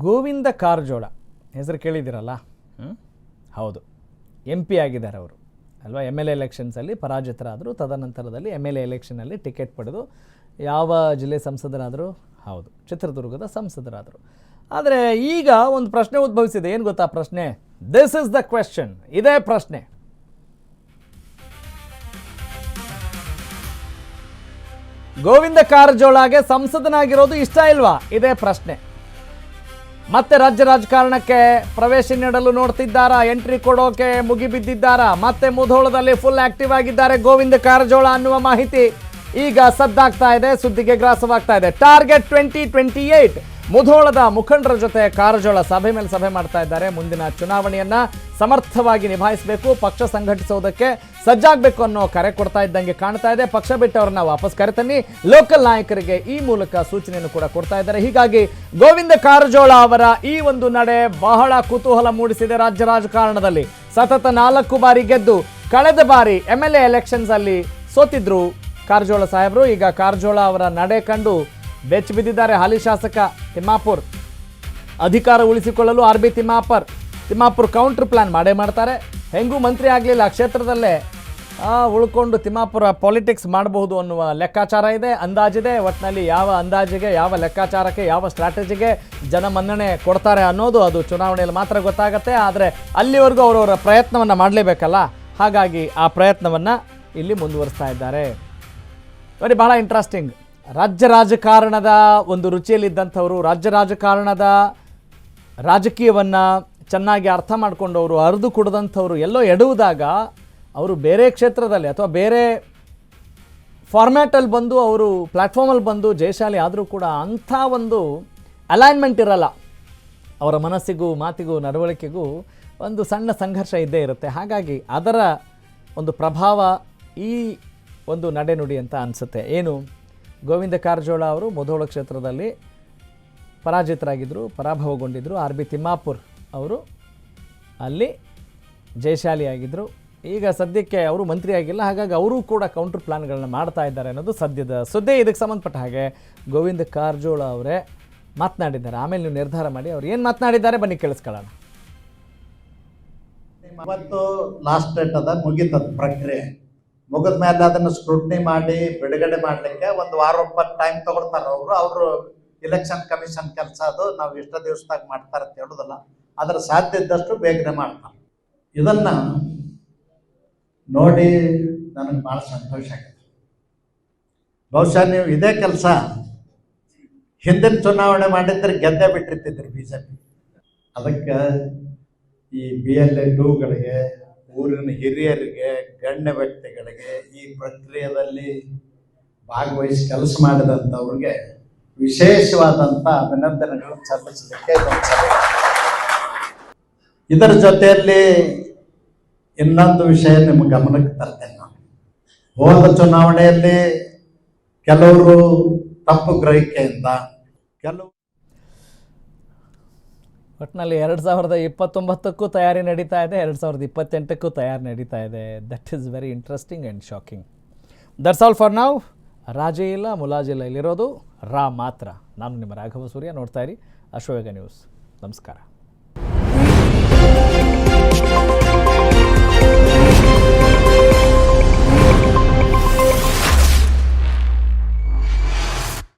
ಗೋವಿಂದ ಕಾರಜೋಳ ಹೆಸರು ಕೇಳಿದ್ದೀರಲ್ಲ? ಹೌದು, MP ಆಗಿದ್ದಾರೆ ಅವರು ಅಲ್ವಾ. MLA ಎಲೆಕ್ಷನ್ಸಲ್ಲಿ ಪರಾಜಿತರಾದರು. ತದನಂತರದಲ್ಲಿ MLA ಎಲೆಕ್ಷನಲ್ಲಿ ಟಿಕೆಟ್ ಪಡೆದು ಯಾವ ಜಿಲ್ಲೆ ಸಂಸದರಾದರು? ಹೌದು, ಚಿತ್ರದುರ್ಗದ ಸಂಸದರಾದರು. ಆದರೆ ಈಗ ಒಂದು ಪ್ರಶ್ನೆ ಉದ್ಭವಿಸಿದೆ. ಏನು ಗೊತ್ತಾ ಪ್ರಶ್ನೆ? This is the question. ಇದೇ ಪ್ರಶ್ನೆ. ಗೋವಿಂದ ಕಾರಜೋಳಗೆ ಸಂಸದನಾಗಿರೋದು ಇಷ್ಟ ಇಲ್ವಾ? ಇದೇ ಪ್ರಶ್ನೆ. ಮತ್ತೆ ರಾಜ್ಯ ರಾಜಕಾರಣಕ್ಕೆ ಪ್ರವೇಶ ನೀಡಲು ನೋಡ್ತಿದ್ದಾರಾ? ಎಂಟ್ರಿ ಕೊಡೋಕೆ ಮುಗಿಬಿದ್ದಿದ್ದಾರಾ? ಮತ್ತೆ ಮುಧೋಳದಲ್ಲಿ ಫುಲ್ ಆಕ್ಟಿವ್ ಆಗಿದ್ದಾರೆ ಗೋವಿಂದ ಕಾರಜೋಳ ಅನ್ನುವ ಮಾಹಿತಿ ಈಗ ಸದ್ದಾಗ್ತಾ ಇದೆ, ಸುದ್ದಿಗೆ ಗ್ರಾಸವಾಗ್ತಾ ಇದೆ. ಟಾರ್ಗೆಟ್ 2028 ಮುಧೋಳದ ಮುಖಂಡರ ಜೊತೆ ಕಾರಜೋಳ ಸಭೆ ಮೇಲೆ ಸಭೆ ಮಾಡ್ತಾ ಇದ್ದಾರೆ. ಮುಂದಿನ ಚುನಾವಣೆಯನ್ನ ಸಮರ್ಥವಾಗಿ ನಿಭಾಯಿಸಬೇಕು, ಪಕ್ಷ ಸಂಘಟಿಸೋದಕ್ಕೆ ಸಜ್ಜಾಗಬೇಕು ಅನ್ನೋ ಕರೆ ಕೊಡ್ತಾ ಇದ್ದಂಗೆ ಕಾಣ್ತಾ ಇದೆ. ಪಕ್ಷ ಬಿಟ್ಟವ್ರನ್ನ ವಾಪಸ್ ಕರೆತನ್ನಿ, ಲೋಕಲ್ ನಾಯಕರಿಗೆ ಈ ಮೂಲಕ ಸೂಚನೆಯನ್ನು ಕೂಡ ಕೊಡ್ತಾ ಇದ್ದಾರೆ. ಹೀಗಾಗಿ ಗೋವಿಂದ ಕಾರಜೋಳ ಅವರ ಈ ಒಂದು ನಡೆ ಬಹಳ ಕುತೂಹಲ ಮೂಡಿಸಿದೆ ರಾಜ್ಯ ರಾಜಕಾರಣದಲ್ಲಿ. ಸತತ 4 ಬಾರಿ ಗೆದ್ದು ಕಳೆದ ಬಾರಿ MLA ಎಲೆಕ್ಷನ್ಸ್ ಅಲ್ಲಿ ಸೋತಿದ್ರು ಕಾರಜೋಳ ಸಾಹೇಬರು. ಈಗ ಕಾರಜೋಳ ಅವರ ನಡೆ ಕಂಡು ಬೆಚ್ಚಿ ಬಿದ್ದಿದ್ದಾರೆ ಹಾಲಿ ಶಾಸಕ ತಿಮ್ಮಾಪುರ್. ಅಧಿಕಾರ ಉಳಿಸಿಕೊಳ್ಳಲು RB ತಿಮ್ಮಾಪುರ್ ಕೌಂಟರ್ ಪ್ಲಾನ್ ಮಾಡೇ ಮಾಡ್ತಾರೆ. ಹೆಂಗೂ ಮಂತ್ರಿ ಆಗಲಿಲ್ಲ, ಕ್ಷೇತ್ರದಲ್ಲೇ ಉಳ್ಕೊಂಡು ತಿಮ್ಮಾಪುರ ಪಾಲಿಟಿಕ್ಸ್ ಮಾಡಬಹುದು ಅನ್ನುವ ಲೆಕ್ಕಾಚಾರ ಇದೆ, ಅಂದಾಜಿದೆ. ಒಟ್ಟಿನಲ್ಲಿ ಯಾವ ಅಂದಾಜಿಗೆ, ಯಾವ ಲೆಕ್ಕಾಚಾರಕ್ಕೆ, ಯಾವ ಸ್ಟ್ರಾಟಜಿಗೆ ಜನ ಮನ್ನಣೆ ಕೊಡ್ತಾರೆ ಅನ್ನೋದು ಅದು ಚುನಾವಣೆಯಲ್ಲಿ ಮಾತ್ರ ಗೊತ್ತಾಗುತ್ತೆ. ಆದರೆ ಅಲ್ಲಿವರೆಗೂ ಅವರವರ ಪ್ರಯತ್ನವನ್ನು ಮಾಡಲೇಬೇಕಲ್ಲ, ಹಾಗಾಗಿ ಆ ಪ್ರಯತ್ನವನ್ನು ಇಲ್ಲಿ ಮುಂದುವರಿಸ್ತಾ ಇದ್ದಾರೆ. ಬರೀ ಬಹಳ ಇಂಟ್ರೆಸ್ಟಿಂಗ್. ರಾಜ್ಯ ರಾಜಕಾರಣದ ಒಂದು ರುಚಿಯಲ್ಲಿದ್ದಂಥವರು, ರಾಜ್ಯ ರಾಜಕಾರಣದ ರಾಜಕೀಯವನ್ನು ಚೆನ್ನಾಗಿ ಅರ್ಥ ಮಾಡಿಕೊಂಡವರು, ಅರಿದು ಕುಡಿದಂಥವ್ರು ಎಲ್ಲೋ ಎಡುವುದಾಗ ಅವರು ಬೇರೆ ಕ್ಷೇತ್ರದಲ್ಲಿ ಅಥವಾ ಬೇರೆ ಫಾರ್ಮ್ಯಾಟಲ್ಲಿ ಬಂದು, ಅವರು ಪ್ಲ್ಯಾಟ್ಫಾರ್ಮಲ್ಲಿ ಬಂದು ಜಯಶಾಲಿ ಆದರೂ ಕೂಡ ಅಂಥ ಒಂದು ಅಲೈನ್ಮೆಂಟ್ ಇರಲ್ಲ. ಅವರ ಮನಸ್ಸಿಗೂ ಮಾತಿಗೂ ನಡವಳಿಕೆಗೂ ಒಂದು ಸಣ್ಣ ಸಂಘರ್ಷ ಇದ್ದೇ ಇರುತ್ತೆ. ಹಾಗಾಗಿ ಅದರ ಒಂದು ಪ್ರಭಾವ ಈ ಒಂದು ನಡೆನುಡಿ ಅಂತ ಅನಿಸುತ್ತೆ. ಏನು, ಗೋವಿಂದ ಕಾರಜೋಳ ಅವರು ಮುಧೋಳ ಕ್ಷೇತ್ರದಲ್ಲಿ ಪರಾಜಿತರಾಗಿದ್ದರು, ಪರಾಭವಗೊಂಡಿದ್ದರು. RB ತಿಮ್ಮಾಪುರ್ ಅವರು ಅಲ್ಲಿ ಜಯಶಾಲಿಯಾಗಿದ್ದರು. ಈಗ ಸದ್ಯಕ್ಕೆ ಅವರು ಮಂತ್ರಿ ಆಗಿಲ್ಲ, ಹಾಗಾಗಿ ಅವರು ಕೂಡ ಕೌಂಟರ್ ಪ್ಲಾನ್ಗಳನ್ನ ಮಾಡ್ತಾ ಇದ್ದಾರೆ ಅನ್ನೋದು ಸದ್ಯದ ಸುದ್ದಿ. ಇದಕ್ಕೆ ಸಂಬಂಧಪಟ್ಟ ಹಾಗೆ ಗೋವಿಂದ ಕಾರಜೋಳ ಅವರೇ ಮಾತನಾಡಿದ್ದಾರೆ. ಆಮೇಲೆ ನೀವು ನಿರ್ಧಾರ ಮಾಡಿ ಅವ್ರು ಏನು ಮಾತನಾಡಿದ್ದಾರೆ ಬನ್ನಿ ಕೇಳಿಸ್ಕೊಳ್ಳೋಣ. ಇವತ್ತು ಲಾಸ್ಟ್ ಡೇಟ್ ಅದ, ಮುಗಿತದ ಪ್ರಕ್ರಿಯೆ. ಮುಗಿದ ಮೇಲೆ ಅದನ್ನು ಸ್ಕ್ರೂಟ್ನಿ ಮಾಡಿ ಬಿಡುಗಡೆ ಮಾಡಲಿಕ್ಕೆ ಒಂದು ವಾರ ಟೈಮ್ ತಗೊಳ್ತಾರೆ ಅವರು ಇಲೆಕ್ಷನ್ ಕಮಿಷನ್ ಕೆಲಸ. ಅದು ನಾವು ಇಷ್ಟ ದಿವಸದಾಗ ಮಾಡ್ತಾರೆ ಅಂತ ಹೇಳೋದಲ್ಲ, ಅದರ ಸಾಧ್ಯ ಇದ್ದಷ್ಟು ಬೇಗನೆ ಮಾಡ್ತಾರೆ. ಇದನ್ನ ನೋಡಿ ನನಗೆ ಭಾಳ ಸಂತೋಷ ಆಗಿದೆ. ಬಹುಶಃ ನೀವು ಇದೇ ಕೆಲಸ ಹಿಂದಿನ ಚುನಾವಣೆ ಮಾಡಿದ್ರೆ ಗೆದ್ದೇ ಬಿಟ್ಟಿರ್ತಿದ್ರಿ BJP. ಅದಕ್ಕೆ ಈ BLA 2ಗಳಿಗೆ, ಊರಿನ ಹಿರಿಯರಿಗೆ, ಗಣ್ಯ ವ್ಯಕ್ತಿಗಳಿಗೆ, ಈ ಪ್ರಕ್ರಿಯೆಯಲ್ಲಿ ಭಾಗವಹಿಸಿ ಕೆಲಸ ಮಾಡಿದಂಥವ್ರಿಗೆ ವಿಶೇಷವಾದಂಥ ಅಭಿನಂದನೆಗಳನ್ನು ಸಲ್ಲಿಸಲಿಕ್ಕೆ ಇದರ ಜೊತೆಯಲ್ಲಿ ಇನ್ನೊಂದು ವಿಷಯ ನಿಮ್ಮ ಗಮನಕ್ಕೆ ತರ್ತೇನೆ. ನಾನು ಹೋದ ಚುನಾವಣೆಯಲ್ಲಿ ಕೆಲವರು ತಪ್ಪು ಗ್ರಹಿಕೆಯಿಂದ ಒಟ್ಟಿನಲ್ಲಿ 2029ಕ್ಕೂ ತಯಾರಿ ನಡೀತಾ ಇದೆ, 2028ಕ್ಕೂ ತಯಾರಿ ನಡೀತಾ ಇದೆ. That is very interesting and shocking. That's all for ನಾವು. ರಾಜೇ ಇಲ್ಲ, ಮುಲಾಜಿಲ್ಲ, ಇಲ್ಲಿರೋದು ರಾ ಮಾತ್ರ. ನಾನು ನಿಮ್ಮ ರಾಘವ ಸೂರ್ಯ. ನೋಡ್ತಾ ಇರಿ ಅಶ್ವವೇಗ ನ್ಯೂಸ್. ನಮಸ್ಕಾರ.